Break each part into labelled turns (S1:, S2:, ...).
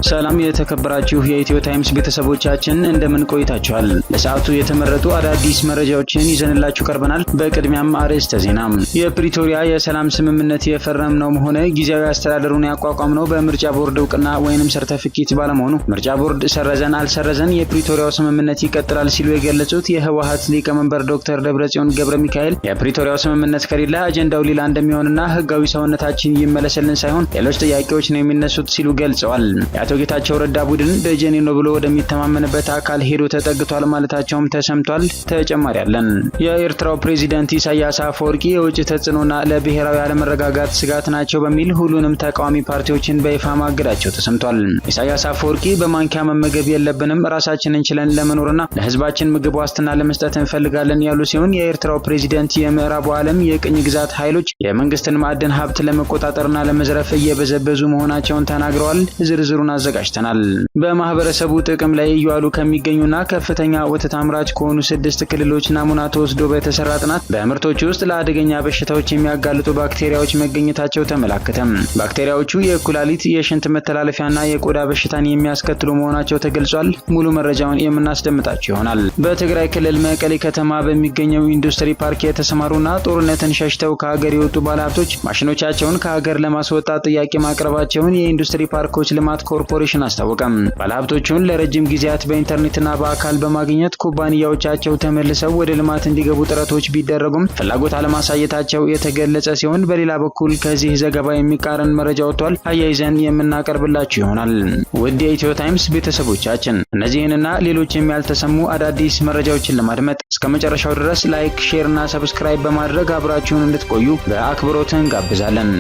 S1: ሰላም የተከበራችሁ የኢትዮ ታይምስ ቤተሰቦቻችን እንደምን ቆይታችኋል? ለሰዓቱ የተመረጡ አዳዲስ መረጃዎችን ይዘንላችሁ ቀርበናል። በቅድሚያም አርዕስተ ዜና። የፕሪቶሪያ የሰላም ስምምነት የፈረምነው ሆነ ጊዜያዊ አስተዳደሩን ያቋቋምነው በምርጫ ቦርድ እውቅና ወይንም ሰርተፊኬት ባለመሆኑ ምርጫ ቦርድ ሰረዘን አልሰረዘን የፕሪቶሪያው ስምምነት ይቀጥላል ሲሉ የገለጹት የህወሓት ሊቀመንበር ዶክተር ደብረጽዮን ገብረ ሚካኤል የፕሪቶሪያው ስምምነት ከሌለ አጀንዳው ሌላ እንደሚሆንና ህጋዊ ሰውነታችን ይመለሰልን ሳይሆን ሌሎች ጥያቄዎች ነው የሚነሱት ሲሉ ገልጸዋል። የአቶ ጌታቸው ረዳ ቡድን ደጀኔ ነው ብሎ ወደሚተማመንበት አካል ሄዶ ተጠግቷል ማለታቸውም ተሰምቷል። ተጨማሪ አለን። የኤርትራው ፕሬዝዳንት ኢሳያስ አፈወርቂ የውጭ ተጽዕኖና ለብሔራዊ አለመረጋጋት ስጋት ናቸው በሚል ሁሉንም ተቃዋሚ ፓርቲዎችን በይፋ ማገዳቸው ተሰምቷል። ኢሳያስ አፈወርቂ በማንኪያ መመገብ የለብንም ራሳችንን ችለን ለመኖርና ለህዝባችን ምግብ ዋስትና ለመስጠት እንፈልጋለን ያሉ ሲሆን የኤርትራው ፕሬዝዳንት የምዕራቡ ዓለም የቅኝ ግዛት ኃይሎች የመንግስትን ማዕድን ሀብት ለመቆጣጠርና ለመዝረፍ እየበዘበዙ መሆናቸውን ተናግረዋል። ዝርዝሩን አዘጋጅተናል። በማህበረሰቡ ጥቅም ላይ እየዋሉ ከሚገኙና ከፍተኛ ወተት አምራች ከሆኑ 6 ክልሎች ናሙና ተወስዶ በተሰራ ጥናት በምርቶች ውስጥ ለአደገኛ በሽታዎች የሚያጋልጡ ባክቴሪያዎች መገኘታቸው ተመላከተ። ባክቴሪያዎቹ የኩላሊት፣ የሽንት መተላለፊያና የቆዳ በሽታን የሚያስከትሉ መሆናቸው ተገልጿል። ሙሉ መረጃውን የምናስደምጣችሁ ይሆናል። በትግራይ ክልል መቀሌ ከተማ በሚገኘው ኢንዱስትሪ ፓርክ የተሰማሩና ጦርነትን ሸሽተው ከሀገር የወጡ ባለሀብቶች ማሽኖቻቸውን ከሀገር ለማስወጣት ጥያቄ ማቅረባቸውን የኢንዱስትሪ ፓርኮች ልማት ኮርፖሬሽን አስታወቀም። ባለሀብቶቹን ለረጅም ጊዜያት በኢንተርኔትና በአካል በማግኘት ኩባንያዎቻቸው ተመልሰው ወደ ልማት እንዲገቡ ጥረቶች ቢደረጉም ፍላጎት አለማሳየታቸው የተገለጸ ሲሆን በሌላ በኩል ከዚህ ዘገባ የሚቃረን መረጃ ወጥቷል። አያይዘን የምናቀርብላችሁ ይሆናል። ውድ የኢትዮ ታይምስ ቤተሰቦቻችን እነዚህንና ሌሎችም ያልተሰሙ አዳዲስ መረጃዎችን ለማድመጥ እስከ መጨረሻው ድረስ ላይክ፣ ሼር እና ሰብስክራይብ በማድረግ አብራችሁን እንድትቆዩ በአክብሮት እንጋብዛለን።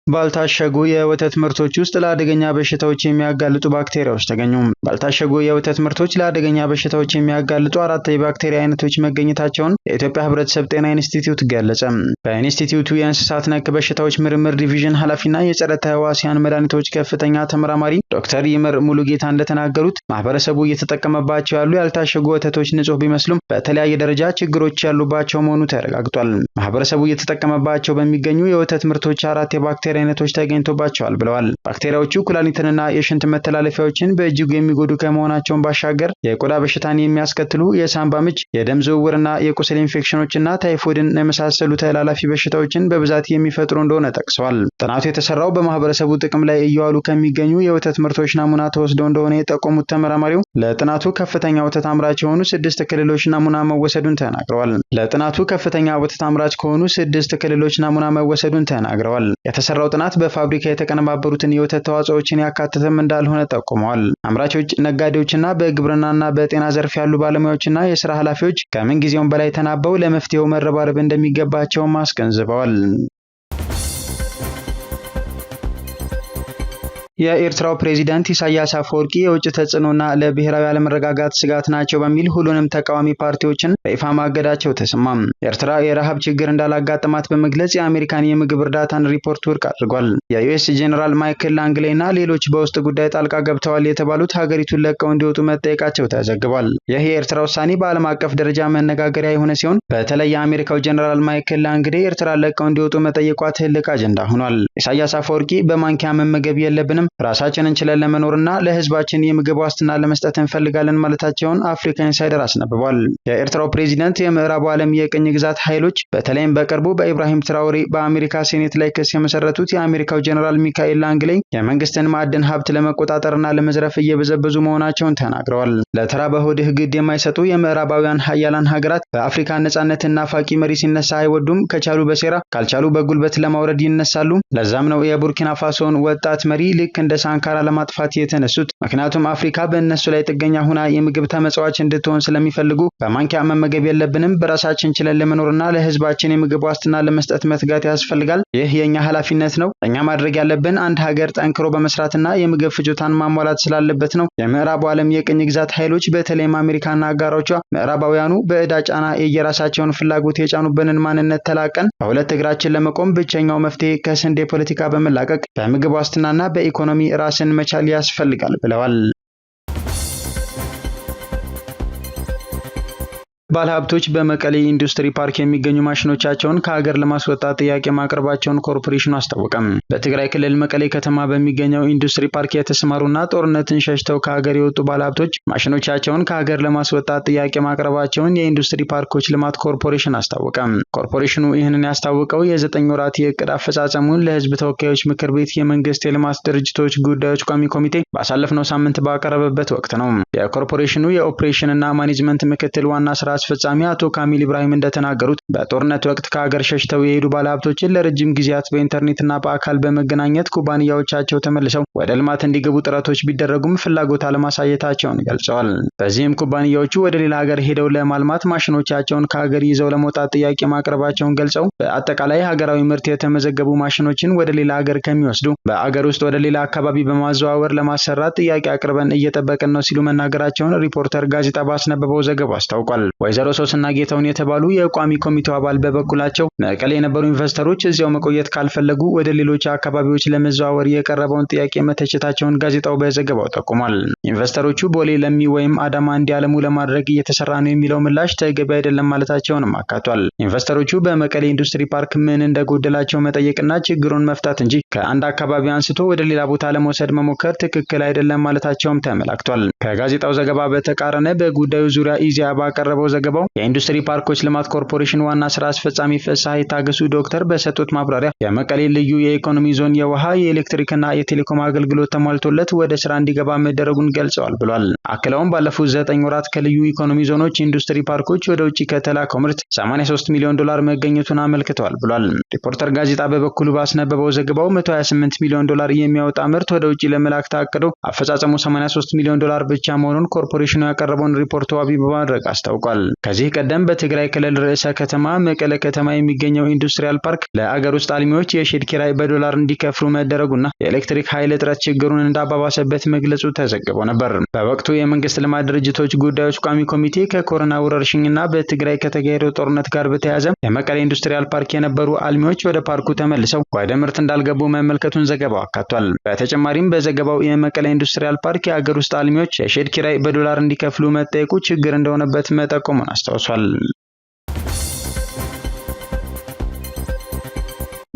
S1: ባልታሸጉ የወተት ምርቶች ውስጥ ለአደገኛ በሽታዎች የሚያጋልጡ ባክቴሪያዎች ተገኙ። ባልታሸጉ የወተት ምርቶች ለአደገኛ በሽታዎች የሚያጋልጡ 4 የባክቴሪያ አይነቶች መገኘታቸውን የኢትዮጵያ ሕብረተሰብ ጤና ኢንስቲትዩት ገለጸ። በኢንስቲትዩቱ የእንስሳት ነክ በሽታዎች ምርምር ዲቪዥን ኃላፊና የጸረ ተህዋሲያን መድኃኒቶች ከፍተኛ ተመራማሪ ዶክተር ይመር ሙሉጌታ እንደተናገሩት ማህበረሰቡ እየተጠቀመባቸው ያሉ ያልታሸጉ ወተቶች ንጹህ ቢመስሉም በተለያየ ደረጃ ችግሮች ያሉባቸው መሆኑ ተረጋግጧል። ማህበረሰቡ እየተጠቀመባቸው በሚገኙ የወተት ምርቶች 4 የባክቴሪያ አይነቶች ተገኝቶባቸዋል ብለዋል። ባክቴሪያዎቹ ኩላሊትንና የሽንት መተላለፊያዎችን በእጅጉ የሚጎዱ ከመሆናቸውን ባሻገር የቆዳ በሽታን የሚያስከትሉ የሳምባ ምች፣ የደም ዝውውርና የቁስል ኢንፌክሽኖችና ታይፎይድን የመሳሰሉ ተላላፊ በሽታዎችን በብዛት የሚፈጥሩ እንደሆነ ጠቅሰዋል። ጥናቱ የተሰራው በማህበረሰቡ ጥቅም ላይ እየዋሉ ከሚገኙ የወተት ምርቶች ናሙና ተወስደው እንደሆነ የጠቆሙት ተመራማሪው ለጥናቱ ከፍተኛ ወተት አምራች የሆኑ 6 ክልሎች ናሙና መወሰዱን ተናግረዋል። የተሰራው ጥናት በፋብሪካ የተቀነባበሩትን የወተት ተዋጽኦችን ያካተተም እንዳልሆነ ጠቁመዋል። አምራቾች፣ ነጋዴዎችና በግብርናና በጤና ዘርፍ ያሉ ባለሙያዎችና የስራ ኃላፊዎች ከምን ጊዜውም በላይ ተናበው ለመፍትሄው መረባረብ እንደሚገባቸውም አስገንዝበዋል። የኤርትራው ፕሬዝዳንት ኢሳያስ አፈወርቂ የውጭ ተጽዕኖና ለብሔራዊ አለመረጋጋት ስጋት ናቸው በሚል ሁሉንም ተቃዋሚ ፓርቲዎችን በይፋ ማገዳቸው ተሰማም። ኤርትራ የረሃብ ችግር እንዳላጋጠማት በመግለጽ የአሜሪካን የምግብ እርዳታን ሪፖርት ውድቅ አድርጓል። የዩኤስ ጄኔራል ማይክል ላንግሌይና ሌሎች በውስጥ ጉዳይ ጣልቃ ገብተዋል የተባሉት ሀገሪቱን ለቀው እንዲወጡ መጠየቃቸው ተዘግቧል። ይህ የኤርትራ ውሳኔ በዓለም አቀፍ ደረጃ መነጋገሪያ የሆነ ሲሆን በተለይ የአሜሪካው ጄኔራል ማይክል ላንግሌይ ኤርትራ ለቀው እንዲወጡ መጠየቋ ትልቅ አጀንዳ ሆኗል። ኢሳያስ አፈወርቂ በማንኪያ መመገብ የለብንም ራሳችንን ችለን ለመኖርና ለህዝባችን የምግብ ዋስትና ለመስጠት እንፈልጋለን ማለታቸውን አፍሪካ ኢንሳይደር አስነብቧል። የኤርትራው ፕሬዝዳንት የምዕራቡ ዓለም የቅኝ ግዛት ኃይሎች በተለይም በቅርቡ በኢብራሂም ትራኦሬ በአሜሪካ ሴኔት ላይ ክስ የመሰረቱት የአሜሪካው ጄኔራል ሚካኤል ላንግሌይ የመንግስትን ማዕድን ሀብት ለመቆጣጠርና ለመዝረፍ እየበዘበዙ መሆናቸውን ተናግረዋል። ለተራ በሆድህ ግድ የማይሰጡ የምዕራባውያን ሀያላን ሀገራት በአፍሪካ ነጻነትና ናፋቂ መሪ ሲነሳ አይወዱም። ከቻሉ በሴራ ካልቻሉ በጉልበት ለማውረድ ይነሳሉ። ለዛም ነው የቡርኪና ፋሶን ወጣት መሪ ልክ እንደ ሳንካራ ለማጥፋት የተነሱት። ምክንያቱም አፍሪካ በእነሱ ላይ ጥገኛ ሆና የምግብ ተመጽዋች እንድትሆን ስለሚፈልጉ በማንኪያ መመገብ የለብንም፣ በራሳችን ችለን ለመኖርና ለህዝባችን የምግብ ዋስትና ለመስጠት መትጋት ያስፈልጋል። ይህ የኛ ኃላፊነት ነው። እኛ ማድረግ ያለብን አንድ ሀገር ጠንክሮ በመስራትና የምግብ ፍጆታን ማሟላት ስላለበት ነው። የምዕራቡ ዓለም የቅኝ ግዛት ኃይሎች በተለይም አሜሪካና አጋሮቿ ምዕራባውያኑ በዕዳ ጫና የየራሳቸውን ፍላጎት የጫኑብንን ማንነት ተላቀን በሁለት እግራችን ለመቆም ብቸኛው መፍትሄ ከስንዴ ፖለቲካ በመላቀቅ በምግብ ዋስትናና በኢኮኖሚ ራስን መቻል ያስፈልጋል ብለዋል። ባለሀብቶች በመቀሌ ኢንዱስትሪ ፓርክ የሚገኙ ማሽኖቻቸውን ከሀገር ለማስወጣት ጥያቄ ማቅረባቸውን ኮርፖሬሽኑ አስታወቀም። በትግራይ ክልል መቀሌ ከተማ በሚገኘው ኢንዱስትሪ ፓርክ የተሰማሩና ጦርነትን ሸሽተው ከሀገር የወጡ ባለሀብቶች ማሽኖቻቸውን ከሀገር ለማስወጣት ጥያቄ ማቅረባቸውን የኢንዱስትሪ ፓርኮች ልማት ኮርፖሬሽን አስታወቀም። ኮርፖሬሽኑ ይህንን ያስታወቀው የ9 ወራት የዕቅድ አፈጻጸሙን ለሕዝብ ተወካዮች ምክር ቤት የመንግስት የልማት ድርጅቶች ጉዳዮች ቋሚ ኮሚቴ ባሳለፍነው ሳምንት ባቀረበበት ወቅት ነው። የኮርፖሬሽኑ የኦፕሬሽንና ማኔጅመንት ምክትል ዋና ስራ አስፈጻሚ አቶ ካሚል ኢብራሂም እንደተናገሩት በጦርነት ወቅት ከሀገር ሸሽተው የሄዱ ባለሀብቶችን ለረጅም ጊዜያት በኢንተርኔትና በአካል በመገናኘት ኩባንያዎቻቸው ተመልሰው ወደ ልማት እንዲገቡ ጥረቶች ቢደረጉም ፍላጎት አለማሳየታቸውን ገልጸዋል። በዚህም ኩባንያዎቹ ወደ ሌላ ሀገር ሄደው ለማልማት ማሽኖቻቸውን ከሀገር ይዘው ለመውጣት ጥያቄ ማቅረባቸውን ገልጸው በአጠቃላይ ሀገራዊ ምርት የተመዘገቡ ማሽኖችን ወደ ሌላ ሀገር ከሚወስዱ በአገር ውስጥ ወደ ሌላ አካባቢ በማዘዋወር ለማሰራት ጥያቄ አቅርበን እየጠበቅን ነው ሲሉ መናገራቸውን ሪፖርተር ጋዜጣ ባስነበበው ዘገባ አስታውቋል። ወይዘሮ ሶስና ጌታውን የተባሉ የቋሚ ኮሚቴው አባል በበኩላቸው መቀሌ የነበሩ ኢንቨስተሮች እዚያው መቆየት ካልፈለጉ ወደ ሌሎች አካባቢዎች ለመዘዋወር የቀረበውን ጥያቄ መተቸታቸውን ጋዜጣው በዘገባው ጠቁሟል። ኢንቨስተሮቹ ቦሌ፣ ለሚ ወይም አዳማ እንዲያለሙ ለማድረግ እየተሰራ ነው የሚለው ምላሽ ተገቢ አይደለም ማለታቸውንም አካቷል። ኢንቨስተሮቹ በመቀሌ ኢንዱስትሪ ፓርክ ምን እንደጎደላቸው መጠየቅና ችግሩን መፍታት እንጂ ከአንድ አካባቢ አንስቶ ወደ ሌላ ቦታ ለመውሰድ መሞከር ትክክል አይደለም ማለታቸውም ተመላክቷል። ከጋዜጣው ዘገባ በተቃረነ በጉዳዩ ዙሪያ ኢዜአ ባቀረበው ዘገባው የኢንዱስትሪ ፓርኮች ልማት ኮርፖሬሽን ዋና ስራ አስፈጻሚ ፍስሐ ይታገሱ ዶክተር በሰጡት ማብራሪያ የመቀሌ ልዩ የኢኮኖሚ ዞን የውሃ የኤሌክትሪክና የቴሌኮም አገልግሎት ተሟልቶለት ወደ ስራ እንዲገባ መደረጉን ገልጸዋል ብሏል። አክለውም ባለፉት 9 ወራት ከልዩ ኢኮኖሚ ዞኖች ኢንዱስትሪ ፓርኮች ወደ ውጭ ከተላከው ምርት $83 ሚሊዮን መገኘቱን አመልክተዋል ብሏል። ሪፖርተር ጋዜጣ በበኩሉ ባስነበበው ዘገባው $128 ሚሊዮን የሚያወጣ ምርት ወደ ውጭ ለመላክ ታቅዶ አፈጻጸሙ $83 ሚሊዮን ብቻ መሆኑን ኮርፖሬሽኑ ያቀረበውን ሪፖርት ዋቢ በማድረግ አስታውቋል። ከዚህ ቀደም በትግራይ ክልል ርዕሰ ከተማ መቀለ ከተማ የሚገኘው ኢንዱስትሪያል ፓርክ ለአገር ውስጥ አልሚዎች የሼድ ኪራይ በዶላር እንዲከፍሉ መደረጉና የኤሌክትሪክ ኃይል እጥረት ችግሩን እንዳባባሰበት መግለጹ ተዘግቦ ነበር። በወቅቱ የመንግስት ልማት ድርጅቶች ጉዳዮች ቋሚ ኮሚቴ ከኮሮና ወረርሽኝና በትግራይ ከተካሄደው ጦርነት ጋር በተያያዘ የመቀለ ኢንዱስትሪያል ፓርክ የነበሩ አልሚዎች ወደ ፓርኩ ተመልሰው ወደ ምርት እንዳልገቡ መመልከቱን ዘገባው አካቷል። በተጨማሪም በዘገባው የመቀለ ኢንዱስትሪያል ፓርክ የአገር ውስጥ አልሚዎች የሼድ ኪራይ በዶላር እንዲከፍሉ መጠየቁ ችግር እንደሆነበት መጠቆሙን አስታውሷል።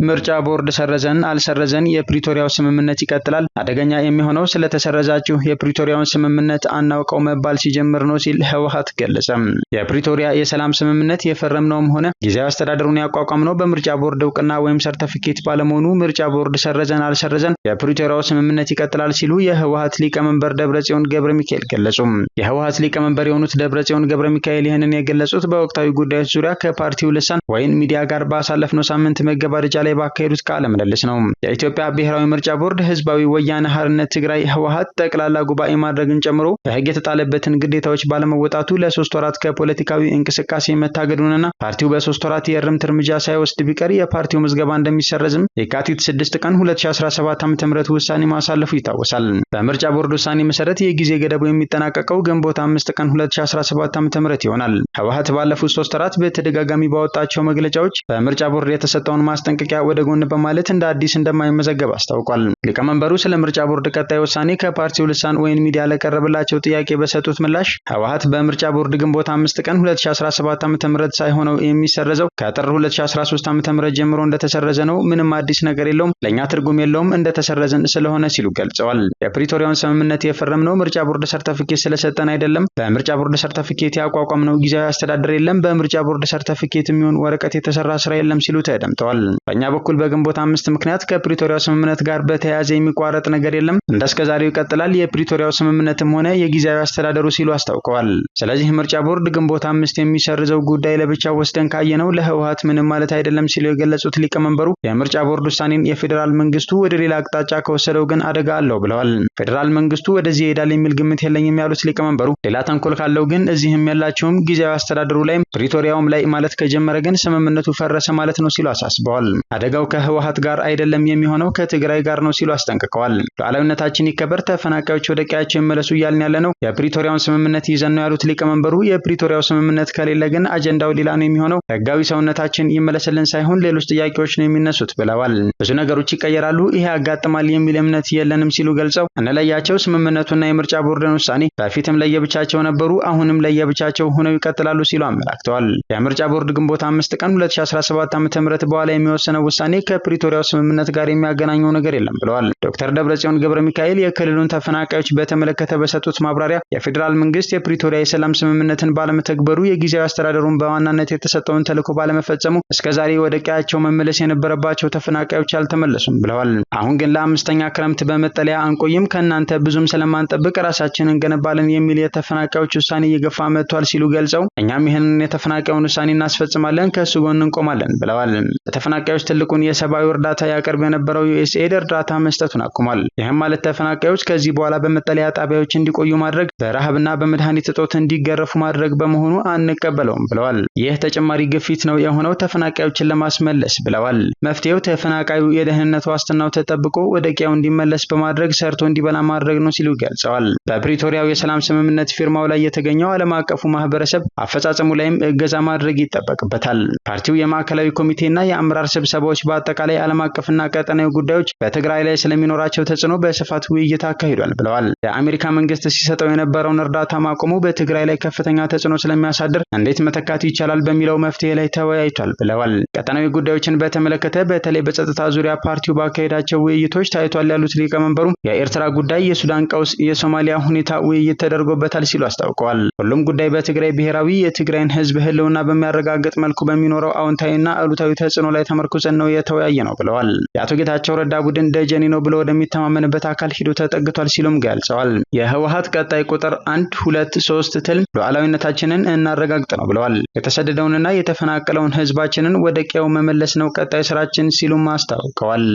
S1: ምርጫ ቦርድ ሰረዘን አልሰረዘን የፕሪቶሪያው ስምምነት ይቀጥላል። አደገኛ የሚሆነው ስለተሰረዛችሁ የፕሪቶሪያውን ስምምነት አናውቀው መባል ሲጀምር ነው ሲል ህወሓት ገለጸ። የፕሪቶሪያ የሰላም ስምምነት የፈረምነውም ሆነ ጊዜያዊ አስተዳደሩን ያቋቋምነው በምርጫ ቦርድ እውቅና ወይም ሰርተፊኬት ባለመሆኑ ምርጫ ቦርድ ሰረዘን አልሰረዘን የፕሪቶሪያው ስምምነት ይቀጥላል ሲሉ የህወሓት ሊቀመንበር ደብረጽዮን ገብረ ሚካኤል ገለጹ። የህወሓት ሊቀመንበር የሆኑት ደብረጽዮን ገብረ ሚካኤል ይህንን የገለጹት በወቅታዊ ጉዳዮች ዙሪያ ከፓርቲው ልሳን ወይን ሚዲያ ጋር ባሳለፍነው ሳምንት መገባደጃ ላይ ባካሄዱት ቃለ ምልልስ ነው። የኢትዮጵያ ብሔራዊ ምርጫ ቦርድ ህዝባዊ ወያነ ሓርነት ትግራይ ህወሓት ጠቅላላ ጉባኤ ማድረግን ጨምሮ በህግ የተጣለበትን ግዴታዎች ባለመወጣቱ ለ3 ወራት ከፖለቲካዊ እንቅስቃሴ መታገዱንና ፓርቲው በ3 ወራት የእርምት እርምጃ ሳይወስድ ቢቀር የፓርቲው ምዝገባ እንደሚሰረዝም የካቲት 6 ቀን 2017 ዓ.ም ውሳኔ ማሳለፉ ይታወሳል። በምርጫ ቦርድ ውሳኔ መሰረት የጊዜ ገደቡ የሚጠናቀቀው ግንቦት 5 ቀን 2017 ዓ.ም ይሆናል። ህወሓት ባለፉት 3 ወራት በተደጋጋሚ ባወጣቸው መግለጫዎች በምርጫ ቦርድ የተሰጠውን ማስጠንቀቂያ ወደ ጎን በማለት እንደ አዲስ እንደማይመዘገብ አስታውቋል። ሊቀመንበሩ ስለ ምርጫ ቦርድ ቀጣይ ውሳኔ ከፓርቲው ልሳን ወይን ሚዲያ ለቀረበላቸው ጥያቄ በሰጡት ምላሽ ህወሓት በምርጫ ቦርድ ግንቦት 5 ቀን 2017 ዓ.ም ሳይሆነው የሚሰረዘው ከጥር 2013 ዓ.ም ጀምሮ እንደተሰረዘ ነው። ምንም አዲስ ነገር የለውም፣ ለኛ ትርጉም የለውም፣ እንደተሰረዘን ስለሆነ ሲሉ ገልጸዋል። የፕሪቶሪያውን ስምምነት የፈረምነው ምርጫ ቦርድ ሰርተፊኬት ስለሰጠን አይደለም። በምርጫ ቦርድ ሰርተፊኬት ያቋቋምነው ጊዜያዊ አስተዳደር የለም። በምርጫ ቦርድ ሰርተፊኬት የሚሆን ወረቀት የተሰራ ስራ የለም ሲሉ ተደምጠዋል። በእኛ በኩል በግንቦት 5 ምክንያት ከፕሪቶሪያው ስምምነት ጋር በተያያዘ የሚቋረጥ ነገር የለም፣ እንደስከዛሬው ይቀጥላል፣ የፕሪቶሪያው ስምምነትም ሆነ የጊዜያዊ አስተዳደሩ ሲሉ አስታውቀዋል። ስለዚህ ምርጫ ቦርድ ግንቦት 5 የሚሰርዘው ጉዳይ ለብቻው ወስደን ካየነው ለህወሓት ምንም ማለት አይደለም ሲሉ የገለጹት ሊቀመንበሩ የምርጫ ቦርድ ውሳኔን የፌዴራል መንግስቱ ወደ ሌላ አቅጣጫ ከወሰደው ግን አደጋ አለው ብለዋል። ፌዴራል መንግስቱ ወደዚህ ይሄዳል የሚል ግምት የለኝም ያሉት ሊቀመንበሩ ሌላ ተንኮል ካለው ግን እዚህም ያላችሁም ጊዜያዊ አስተዳደሩ ላይ ፕሪቶሪያውም ላይ ማለት ከጀመረ ግን ስምምነቱ ፈረሰ ማለት ነው ሲሉ አሳስበዋል። አደጋው ከህወሓት ጋር አይደለም የሚሆነው ከትግራይ ጋር ነው ሲሉ አስጠንቅቀዋል። ሉዓላዊነታችን ይከበር፣ ተፈናቃዮች ወደ ቀያቸው ይመለሱ እያልን ያለነው የፕሪቶሪያውን ስምምነት ይዘን ነው ያሉት ሊቀመንበሩ የፕሪቶሪያው ስምምነት ከሌለ ግን አጀንዳው ሌላ ነው የሚሆነው፣ ህጋዊ ሰውነታችን ይመለስልን ሳይሆን ሌሎች ጥያቄዎች ነው የሚነሱት ብለዋል። ብዙ ነገሮች ይቀየራሉ፣ ይሄ ያጋጥማል የሚል እምነት የለንም ሲሉ ገልጸው እንለያቸው፣ ስምምነቱና የምርጫ ቦርድን ውሳኔ በፊትም ለየብቻቸው ነበሩ፣ አሁንም ለየብቻቸው ሆነው ይቀጥላሉ ሲሉ አመላክተዋል። የምርጫ ቦርድ ግንቦት 5 ቀን 2017 ዓ.ም በኋላ የሚወሰነው ውሳኔ ከፕሪቶሪያው ስምምነት ጋር የሚያገናኘው ነገር የለም ብለዋል። ዶክተር ደብረጽዮን ገብረ ሚካኤል የክልሉን ተፈናቃዮች በተመለከተ በሰጡት ማብራሪያ የፌዴራል መንግስት የፕሪቶሪያ የሰላም ስምምነትን ባለመተግበሩ የጊዜያዊ አስተዳደሩን በዋናነት የተሰጠውን ተልዕኮ ባለመፈጸሙ እስከዛሬ ወደ ቀያቸው መመለስ የነበረባቸው ተፈናቃዮች አልተመለሱም ብለዋል። አሁን ግን ለአምስተኛ ክረምት በመጠለያ አንቆይም፣ ከእናንተ ብዙም ስለማንጠብቅ ራሳችንን እንገነባለን የሚል የተፈናቃዮች ውሳኔ እየገፋ መጥቷል ሲሉ ገልጸው እኛም ይህንን የተፈናቃዩን ውሳኔ እናስፈጽማለን፣ ከእሱ ጎን እንቆማለን ብለዋል። ለተፈናቃዮች ትልቁን የሰብአዊ እርዳታ ያቀርብ የነበረው ዩኤስኤድ እርዳታ መስጠቱን አቁሟል። ይህም ማለት ተፈናቃዮች ከዚህ በኋላ በመጠለያ ጣቢያዎች እንዲቆዩ ማድረግ፣ በረሃብና በመድኃኒት እጦት እንዲገረፉ ማድረግ በመሆኑ አንቀበለውም ብለዋል። ይህ ተጨማሪ ግፊት ነው የሆነው ተፈናቃዮችን ለማስመለስ ብለዋል። መፍትሄው ተፈናቃዩ የደህንነት ዋስትናው ተጠብቆ ወደ ቀያው እንዲመለስ በማድረግ ሰርቶ እንዲበላ ማድረግ ነው ሲሉ ገልጸዋል። በፕሪቶሪያው የሰላም ስምምነት ፊርማው ላይ የተገኘው ዓለም አቀፉ ማህበረሰብ አፈጻጸሙ ላይም እገዛ ማድረግ ይጠበቅበታል። ፓርቲው የማዕከላዊ ኮሚቴና የአመራር ስብሰባዎች በአጠቃላይ ዓለም አቀፍና ቀጠናዊ ጉዳዮች በትግራይ ላይ ስለሚኖራቸው ተጽዕኖ በስፋት ውይይት አካሂዷል ብለዋል። የአሜሪካ መንግስት ሲሰጠው የነበረውን እርዳታ ማቆሙ በትግራይ ላይ ከፍተኛ ተጽዕኖ ስለሚያሳድር እንዴት መተካት ይቻላል በሚለው መፍትሄ ላይ ተወያይቷል ብለዋል። ቀጠናዊ ጉዳዮችን በተመለከተ በተለይ በጸጥታ ዙሪያ ፓርቲው ባካሄዳቸው ውይይቶች ታይቷል ያሉት ሊቀመንበሩ የኤርትራ ጉዳይ፣ የሱዳን ቀውስ፣ የሶማሊያ ሁኔታ ውይይት ተደርጎበታል ሲሉ አስታውቀዋል። ሁሉም ጉዳይ በትግራይ ብሔራዊ የትግራይን ህዝብ ህልውና በሚያረጋግጥ መልኩ በሚኖረው አዎንታዊና አሉታዊ ተጽዕኖ ላይ ተመርኩዘን ነው የተወያየ ነው ብለዋል። የአቶ ጌታቸው ረዳ ቡድን ደጀኔ ነው ብሎ ወደሚተማመንበት አካል ሂዶ ተጠግቷል ሲሉም ገልጸዋል። የህወሓት ቀጣይ ቁጥር 1፣ 2፣ 3 ትልም ሉዓላዊነታችንን እናረጋግጥ ነው ብለዋል። የተሰደደውንና የተፈናቀለውን ህዝባችንን ወደ ቀዬው መመለስ ነው ቀጣይ ስራችን ሲሉም አስታውቀዋል።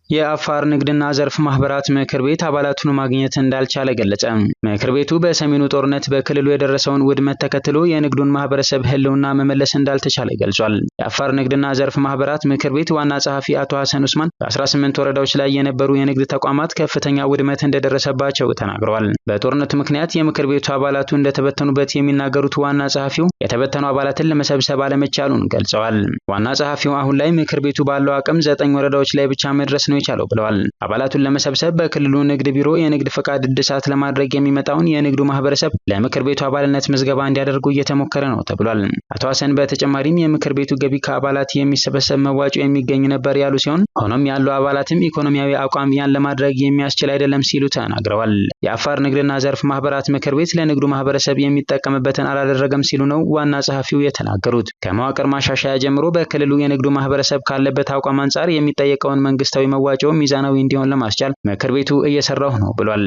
S1: የአፋር ንግድና ዘርፍ ማህበራት ምክር ቤት አባላቱን ማግኘት እንዳልቻለ ገለጸ። ምክር ቤቱ በሰሜኑ ጦርነት በክልሉ የደረሰውን ውድመት ተከትሎ የንግዱን ማህበረሰብ ህልውና መመለስ እንዳልተቻለ ገልጿል። የአፋር ንግድና ዘርፍ ማህበራት ምክር ቤት ዋና ጸሐፊ አቶ ሐሰን ኡስማን በ18 ወረዳዎች ላይ የነበሩ የንግድ ተቋማት ከፍተኛ ውድመት እንደደረሰባቸው ተናግረዋል። በጦርነቱ ምክንያት የምክር ቤቱ አባላቱ እንደተበተኑበት የሚናገሩት ዋና ጸሐፊው የተበተኑ አባላትን ለመሰብሰብ አለመቻሉን ገልጸዋል። ዋና ጸሐፊው አሁን ላይ ምክር ቤቱ ባለው አቅም 9 ወረዳዎች ላይ ብቻ መድረስ ነው የቻለው ብለዋል። አባላቱን ለመሰብሰብ በክልሉ ንግድ ቢሮ የንግድ ፈቃድ እድሳት ለማድረግ የሚመጣውን የንግዱ ማህበረሰብ ለምክር ቤቱ አባልነት ምዝገባ እንዲያደርጉ እየተሞከረ ነው ተብሏል። አቶ ሐሰን በተጨማሪም የምክር ቤቱ ገቢ ከአባላት የሚሰበሰብ መዋጮ የሚገኝ ነበር ያሉ ሲሆን ሆኖም ያሉ አባላትም ኢኮኖሚያዊ አቋም ያን ለማድረግ የሚያስችል አይደለም ሲሉ ተናግረዋል። የአፋር ንግድና ዘርፍ ማህበራት ምክር ቤት ለንግዱ ማህበረሰብ የሚጠቀምበትን አላደረገም ሲሉ ነው ዋና ጸሐፊው የተናገሩት። ከመዋቅር ማሻሻያ ጀምሮ በክልሉ የንግዱ ማህበረሰብ ካለበት አቋም አንጻር የሚጠየቀውን መንግስታዊ መዋጮ ሚዛናዊ እንዲሆን ለማስቻል ምክር ቤቱ እየሰራው ነው ብሏል።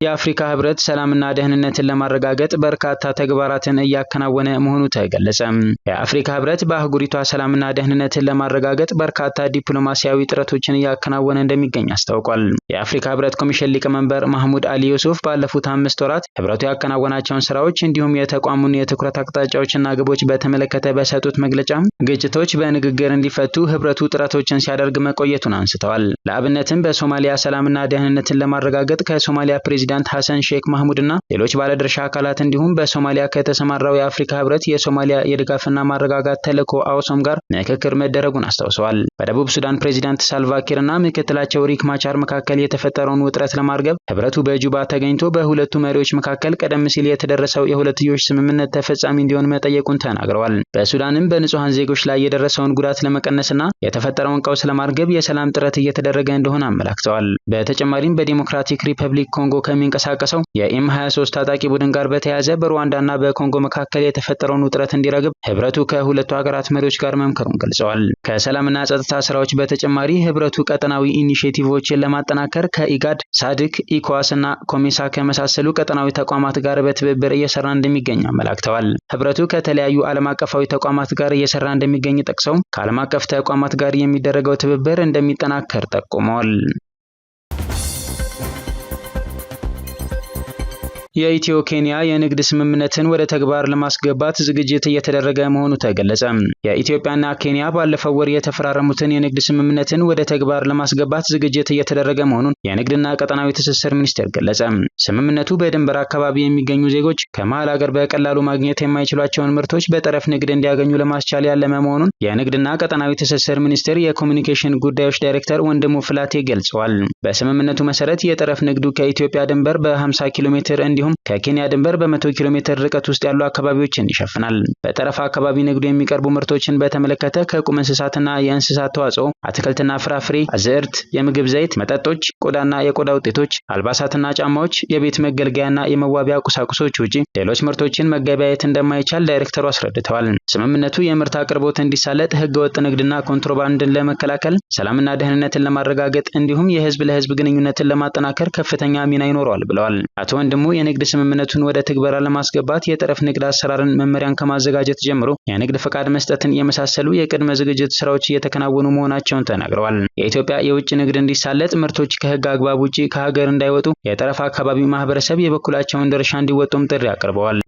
S1: የአፍሪካ ህብረት ሰላምና ደህንነትን ለማረጋገጥ በርካታ ተግባራትን እያከናወነ መሆኑ ተገለጸ። የአፍሪካ ህብረት በአህጉሪቷ ሰላምና ደህንነትን ለማረጋገጥ በርካታ ዲፕሎማሲያዊ ጥረቶችን እያከናወነ እንደሚገኝ አስታውቋል። የአፍሪካ ህብረት ኮሚሽን ሊቀመንበር ማህሙድ አሊ ዩሱፍ ባለፉት 5 ወራት ህብረቱ ያከናወናቸውን ስራዎች እንዲሁም የተቋሙን የትኩረት አቅጣጫዎችና ግቦች በተመለከተ በሰጡት መግለጫ ግጭቶች በንግግር እንዲፈቱ ህብረቱ ጥረቶችን ሲያደርግ መቆየቱን አንስተዋል። ለአብነትም በሶማሊያ ሰላምና ደህንነትን ለማረጋገጥ ከሶማሊያ ፕሬዚዳንት ሐሰን ሼክ መሐሙድና ሌሎች ባለድርሻ አካላት እንዲሁም በሶማሊያ ከተሰማራው የአፍሪካ ህብረት የሶማሊያ የድጋፍና ማረጋጋት ተልዕኮ አውሶም ጋር ምክክር መደረጉን አስታውሰዋል። በደቡብ ሱዳን ፕሬዚዳንት ሳልቫኪርና ምክትላቸው ሪክ ማቻር መካከል የተፈጠረውን ውጥረት ለማርገብ ህብረቱ በጁባ ተገኝቶ በሁለቱ መሪዎች መካከል ቀደም ሲል የተደረሰው የሁለትዮሽ ስምምነት ተፈጻሚ እንዲሆን መጠየቁን ተናግረዋል። በሱዳንም በንጹሃን ዜጎች ላይ የደረሰውን ጉዳት ለመቀነስና የተፈጠረውን ቀውስ ለማርገብ የሰላም ጥረት እየተደረገ እንደሆነ አመላክተዋል። በተጨማሪም በዲሞክራቲክ ሪፐብሊክ ኮንጎ የሚንቀሳቀሰው የኤም23 ታጣቂ ቡድን ጋር በተያያዘ በሩዋንዳና በኮንጎ መካከል የተፈጠረውን ውጥረት እንዲረግብ ህብረቱ ከሁለቱ ሀገራት መሪዎች ጋር መምከሩን ገልጸዋል። ከሰላምና ጸጥታ ስራዎች በተጨማሪ ህብረቱ ቀጠናዊ ኢኒሼቲቮችን ለማጠናከር ከኢጋድ፣ ሳድክ፣ ኢኮዋስና ኮሜሳ ከመሳሰሉ ቀጠናዊ ተቋማት ጋር በትብብር እየሰራ እንደሚገኝ አመላክተዋል። ህብረቱ ከተለያዩ ዓለም አቀፋዊ ተቋማት ጋር እየሰራ እንደሚገኝ ጠቅሰው ከዓለም አቀፍ ተቋማት ጋር የሚደረገው ትብብር እንደሚጠናከር ጠቁመዋል። የኢትዮ ኬንያ የንግድ ስምምነትን ወደ ተግባር ለማስገባት ዝግጅት እየተደረገ መሆኑ ተገለጸ። የኢትዮጵያና ኬንያ ባለፈው ወር የተፈራረሙትን የንግድ ስምምነትን ወደ ተግባር ለማስገባት ዝግጅት እየተደረገ መሆኑን የንግድና ቀጠናዊ ትስስር ሚኒስቴር ገለጸ። ስምምነቱ በድንበር አካባቢ የሚገኙ ዜጎች ከመሃል ሀገር በቀላሉ ማግኘት የማይችሏቸውን ምርቶች በጠረፍ ንግድ እንዲያገኙ ለማስቻል ያለመ መሆኑን የንግድና ቀጠናዊ ትስስር ሚኒስቴር የኮሚኒኬሽን ጉዳዮች ዳይሬክተር ወንድሙ ፍላቴ ገልጸዋል። በስምምነቱ መሰረት የጠረፍ ንግዱ ከኢትዮጵያ ድንበር በ50 ኪሎ ሜትር እንዲሁም ከኬንያ ድንበር በ100 ኪሎ ሜትር ርቀት ውስጥ ያሉ አካባቢዎችን ይሸፍናል። በጠረፍ አካባቢ ንግዱ የሚቀርቡ ምርቶችን በተመለከተ ከቁም እንስሳትና የእንስሳት ተዋጽኦ፣ አትክልትና ፍራፍሬ፣ አዝዕርት፣ የምግብ ዘይት፣ መጠጦች፣ ቆዳና የቆዳ ውጤቶች፣ አልባሳትና ጫማዎች፣ የቤት መገልገያና የመዋቢያ ቁሳቁሶች ውጪ ሌሎች ምርቶችን መገበያየት እንደማይቻል ዳይሬክተሩ አስረድተዋል። ስምምነቱ የምርት አቅርቦት እንዲሳለጥ፣ ህገወጥ ንግድና ኮንትሮባንድን ለመከላከል፣ ሰላምና ደህንነትን ለማረጋገጥ እንዲሁም የህዝብ ለህዝብ ግንኙነትን ለማጠናከር ከፍተኛ ሚና ይኖረዋል ብለዋል። አቶ ወንድሙ የንግድ ስምምነቱን ወደ ትግበራ ለማስገባት የጠረፍ ንግድ አሰራርን መመሪያን ከማዘጋጀት ጀምሮ የንግድ ፈቃድ መስጠትን የመሳሰሉ የቅድመ ዝግጅት ስራዎች እየተከናወኑ መሆናቸውን ተናግረዋል። የኢትዮጵያ የውጭ ንግድ እንዲሳለጥ፣ ምርቶች ከህግ አግባብ ውጪ ከሀገር እንዳይወጡ የጠረፍ አካባቢ ማህበረሰብ የበኩላቸውን ድርሻ እንዲወጡም ጥሪ አቅርበዋል።